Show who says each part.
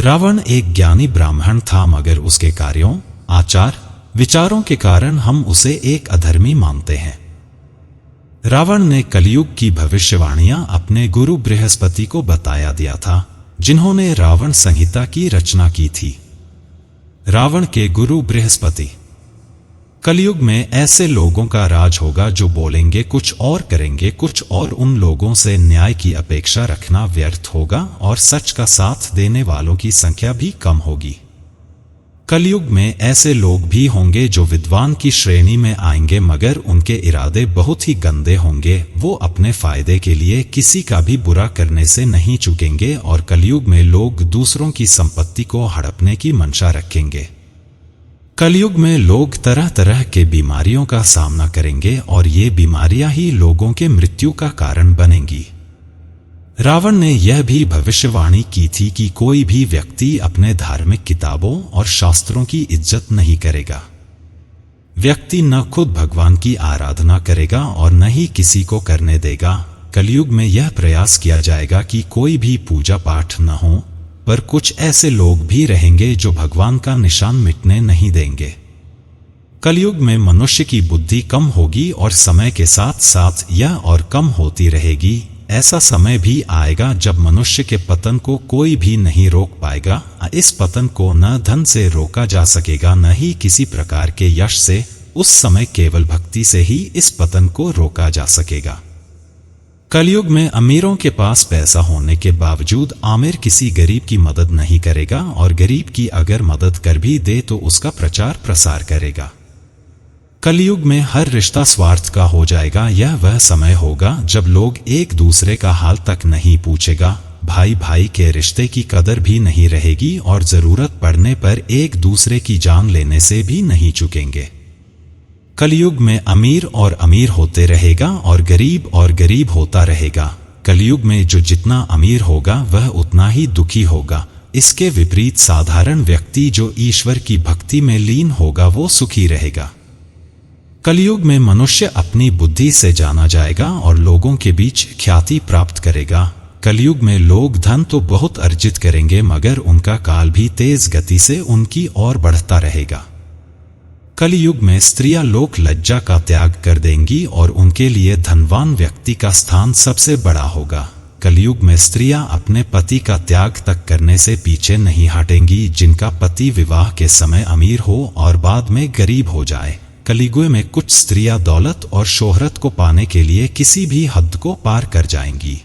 Speaker 1: रावण एक ज्ञानी ब्राह्मण था, मगर उसके कार्यों, आचार, विचारों के कारण हम उसे एक अधर्मी मानते हैं। रावण ने कलयुग की भविष्यवाणियां अपने गुरु बृहस्पति को बताया दिया था, जिन्होंने रावण संहिता की रचना की थी। रावण के गुरु बृहस्पति। कलयुग में ऐसे लोगों का राज होगा जो बोलेंगे कुछ और करेंगे कुछ और। उन लोगों से न्याय की अपेक्षा रखना व्यर्थ होगा और सच का साथ देने वालों की संख्या भी कम होगी। कलयुग में ऐसे लोग भी होंगे जो विद्वान की श्रेणी में आएंगे, मगर उनके इरादे बहुत ही गंदे होंगे। वो अपने फायदे के लिए किसी का भी बुरा करने से नहीं चूकेंगे और कलयुग में लोग दूसरों की संपत्ति को हड़पने की मंशा रखेंगे। कलयुग में लोग तरह तरह के बीमारियों का सामना करेंगे और ये बीमारियां ही लोगों के मृत्यु का कारण बनेंगी। रावण ने यह भी भविष्यवाणी की थी कि कोई भी व्यक्ति अपने धार्मिक किताबों और शास्त्रों की इज्जत नहीं करेगा। व्यक्ति न खुद भगवान की आराधना करेगा और न ही किसी को करने देगा। कलयुग में यह प्रयास किया जाएगा कि कोई भी पूजा पाठ न हो, पर कुछ ऐसे लोग भी रहेंगे जो भगवान का निशान मिटने नहीं देंगे। कलयुग में मनुष्य की बुद्धि कम होगी और समय के साथ साथ यह और कम होती रहेगी। ऐसा समय भी आएगा जब मनुष्य के पतन को कोई भी नहीं रोक पाएगा। इस पतन को न धन से रोका जा सकेगा, न ही किसी प्रकार के यश से। उस समय केवल भक्ति से ही इस पतन को रोका जा सकेगा। कलयुग में अमीरों के पास पैसा होने के बावजूद आमिर किसी गरीब की मदद नहीं करेगा और गरीब की अगर मदद कर भी दे तो उसका प्रचार प्रसार करेगा। कलयुग में हर रिश्ता स्वार्थ का हो जाएगा। यह वह समय होगा जब लोग एक दूसरे का हाल तक नहीं पूछेगा। भाई भाई के रिश्ते की कदर भी नहीं रहेगी और जरूरत पड़ने पर एक दूसरे की जान लेने से भी नहीं चूकेंगे। कलयुग में अमीर और अमीर होते रहेगा और गरीब होता रहेगा। कलयुग में जो जितना अमीर होगा वह उतना ही दुखी होगा। इसके विपरीत साधारण व्यक्ति जो ईश्वर की भक्ति में लीन होगा वो सुखी रहेगा। कलयुग में मनुष्य अपनी बुद्धि से जाना जाएगा और लोगों के बीच ख्याति प्राप्त करेगा। कलयुग में लोग धन तो बहुत अर्जित करेंगे, मगर उनका काल भी तेज गति से उनकी ओर बढ़ता रहेगा। कलयुग में स्त्रियां लोक लज्जा का त्याग कर देंगी और उनके लिए धनवान व्यक्ति का स्थान सबसे बड़ा होगा। कलयुग में स्त्रियां अपने पति का त्याग तक करने से पीछे नहीं हटेंगी, जिनका पति विवाह के समय अमीर हो और बाद में गरीब हो जाए। कलयुग में कुछ स्त्रियां दौलत और शोहरत को पाने के लिए किसी भी हद को पार कर जाएंगी।